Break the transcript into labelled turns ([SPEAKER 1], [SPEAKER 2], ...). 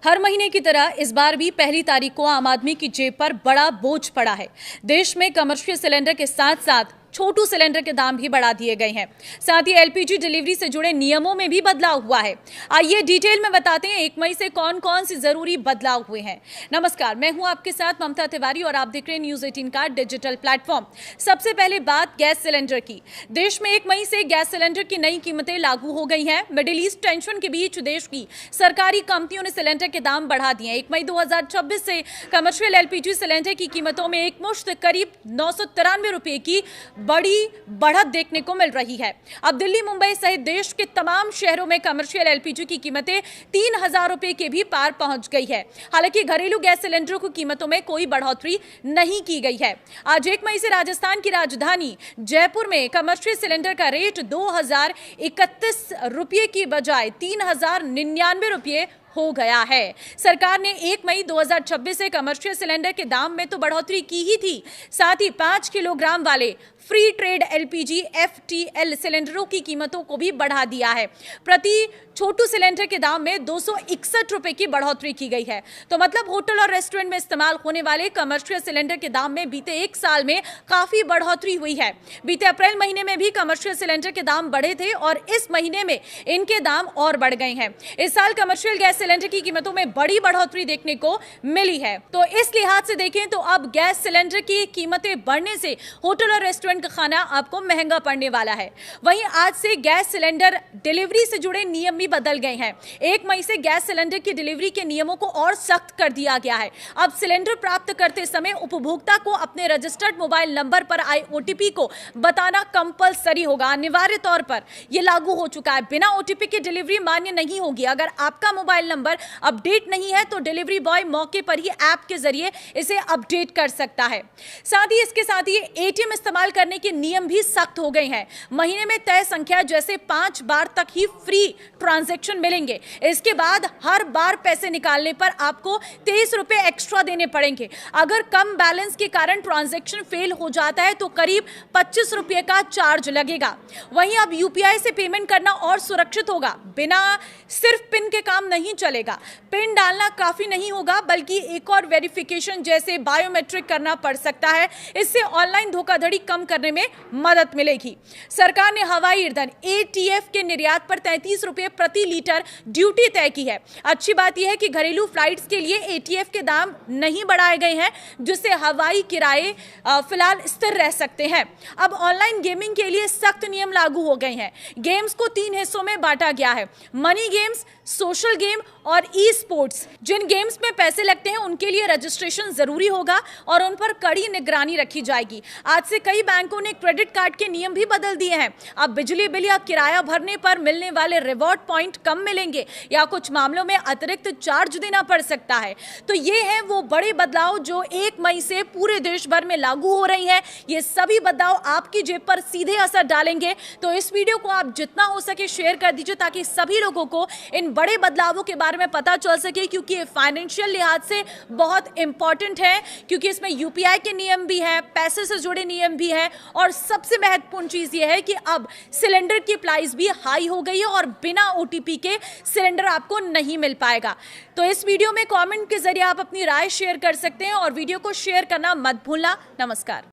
[SPEAKER 1] हर महीने की तरह इस बार भी पहली तारीख को आम आदमी की जेब पर बड़ा बोझ पड़ा है। देश में कमर्शियल सिलेंडर के साथ साथ छोटू सिलेंडर के दाम भी बढ़ा दिए गए हैं। साथ ही एलपीजी डिलीवरी से जुड़े नियमों में भी बदलाव हुआ है। आइए डिटेल में बताते हैं 1 मई से कौन कौन सी जरूरी बदलाव हुए हैं। नमस्कार, मैं हूं आपके साथ ममता तिवारी और आप देख रहे हैं न्यूज 18 का डिजिटल प्लेटफॉर्म। सबसे पहले बात गैस सिलेंडर की। देश में 1 मई से गैस सिलेंडर की नई कीमतें लागू हो गई हैं। मिडिल ईस्ट टेंशन के बीच देश की सरकारी कंपनियों ने सिलेंडर के दाम बढ़ा दिए। 1 मई 2026 से कमर्शियल एलपीजी सिलेंडर की कीमतों में एक मुश्त करीब 993 रुपए की बड़ी बढ़त देखने को मिल रही है। अब दिल्ली, मुंबई सहित देश के तमाम शहरों में कमर्शियल एलपीजी की कीमतें 3000 रुपए के भी पार पहुंच गई है। हालांकि घरेलू गैस सिलेंडरों की कीमतों में कोई बढ़ोतरी नहीं की गई है। आज 1 मई से राजस्थान की राजधानी जयपुर में कमर्शियल सिलेंडर का रेट 2031 रुपये की बजाय 3099 रुपये हो गया है। सरकार ने 1 मई 2026 से कमर्शियल सिलेंडर के दाम में तो बढ़ोतरी की ही थी, साथ ही 5 किलोग्राम वाले फ्री ट्रेड एलपीजी एफटीएल सिलेंडरों की कीमतों को भी बढ़ा दिया है। प्रति छोटू सिलेंडर के दाम में 261 रुपए की बढ़ोतरी की गई है। तो मतलब होटल और रेस्टोरेंट में इस्तेमाल होने वाले कमर्शियल सिलेंडर के दाम में बीते 1 साल में काफी बढ़ोतरी हुई है। बीते अप्रैल महीने में भी कमर्शियल सिलेंडर के दाम बढ़े थे और इस महीने में इनके दाम और बढ़ गए हैं। इस साल कमर्शियल गैस सिलेंडर की कीमतों में बड़ी बढ़ोतरी देखने को मिली है। तो इस लिहाज से देखें तो अब गैस सिलेंडर की कीमतें बढ़ने से होटल और रेस्टोरेंट का खाना आपको महंगा पड़ने वाला है। वहीं आज से गैस सिलेंडर डिलीवरी से जुड़े नियम भी बदल गए हैं। 1 मई से गैस सिलेंडर की डिलीवरी के नियमों को और सख्त कर दिया गया है। अब सिलेंडर प्राप्त करते समय उपभोक्ता को अपने रजिस्टर्ड मोबाइल नंबर पर आए ओटीपी को बताना कंपलसरी होगा, अनिवार्य तौर पर यह लागू हो चुका है। बिना ओटीपी के डिलीवरी मान्य नहीं होगी। अगर आपका मोबाइल नंबर अपडेट नहीं है तो डिलीवरी बॉय मौके पर ही ऐप के जरिए इसे अपडेट कर सकता है। साथ ही इसके साथ ही एटीएम इस्तेमाल करने के नियम भी सख्त हो गए हैं। महीने में तय संख्या जैसे 5 बार तक ही फ्री ट्रांजैक्शन मिलेंगे। इसके बाद हर बार पैसे निकालने पर आपको 23 रुपए एक्स्ट्रा देने पड़ेंगे। अगर कम बैलेंस के कारण ट्रांजैक्शन फेल हो जाता है तो करीब 25 रुपए का चार्ज लगेगा। वहीं अब यूपीआई से पेमेंट करना और सुरक्षित होगा। बिना सिर्फ पिन के काम नहीं चलेगा। पिन डालना काफी नहीं होगा, बल्कि एक और वेरिफिकेशन जैसे बायोमेट्रिक करना पड़ सकता है। इससे ऑनलाइन धोखाधड़ी कम करने में मदद मिलेगी। सरकार ने हवाई ईंधन एटीएफ के निर्यात पर 33 रुपए प्रति लीटर ड्यूटी तय की है। अच्छी बात यह है कि घरेलू फ्लाइट्स के लिए एटीएफ के दाम नहीं बढ़ाए गए हैं, जिससे हवाई किराए फिलहाल स्थिर रह सकते हैं। अब ऑनलाइन गेमिंग के लिए सख्त नियम लागू हो गए हैं। गेम्स को 3 हिस्सों में बांटा गया है: मनी गेम्स, सोशल गेम और ई स्पोर्ट्स। जिन गेम्स में पैसे लगते हैं उनके लिए रजिस्ट्रेशन जरूरी होगा और उन पर कड़ी निगरानी रखी जाएगी। आज से कई बैंकों ने क्रेडिट कार्ड के नियम भी बदल दिए हैं। अब बिजली बिल या किराया भरने पर मिलने वाले रिवॉर्ड पॉइंट कम मिलेंगे या कुछ मामलों में अतिरिक्त चार्ज देना पड़ सकता है। तो ये है वो बड़े बदलाव जो 1 मई से पूरे देश भर में लागू हो रही हैं। ये सभी बदलाव आपकी जेब पर सीधे असर डालेंगे। तो इस वीडियो को आप जितना हो सके शेयर कर दीजिए ताकि सभी लोगों को इन बड़े बदलावों के बारे में पता चल सके, क्योंकि ये फाइनेंशियल लिहाज से बहुत इंपॉर्टेंट है, क्योंकि इसमें यूपीआई के नियम भी है, पैसे से जुड़े नियम भी है और सबसे महत्वपूर्ण चीज ये है कि अब सिलेंडर की प्राइस भी हाई हो गई है और बिना ओटीपी के सिलेंडर आपको नहीं मिल पाएगा। तो इस वीडियो में कमेंट के जरिए आप अपनी राय शेयर कर सकते हैं और वीडियो को शेयर करना मत भूलना। नमस्कार।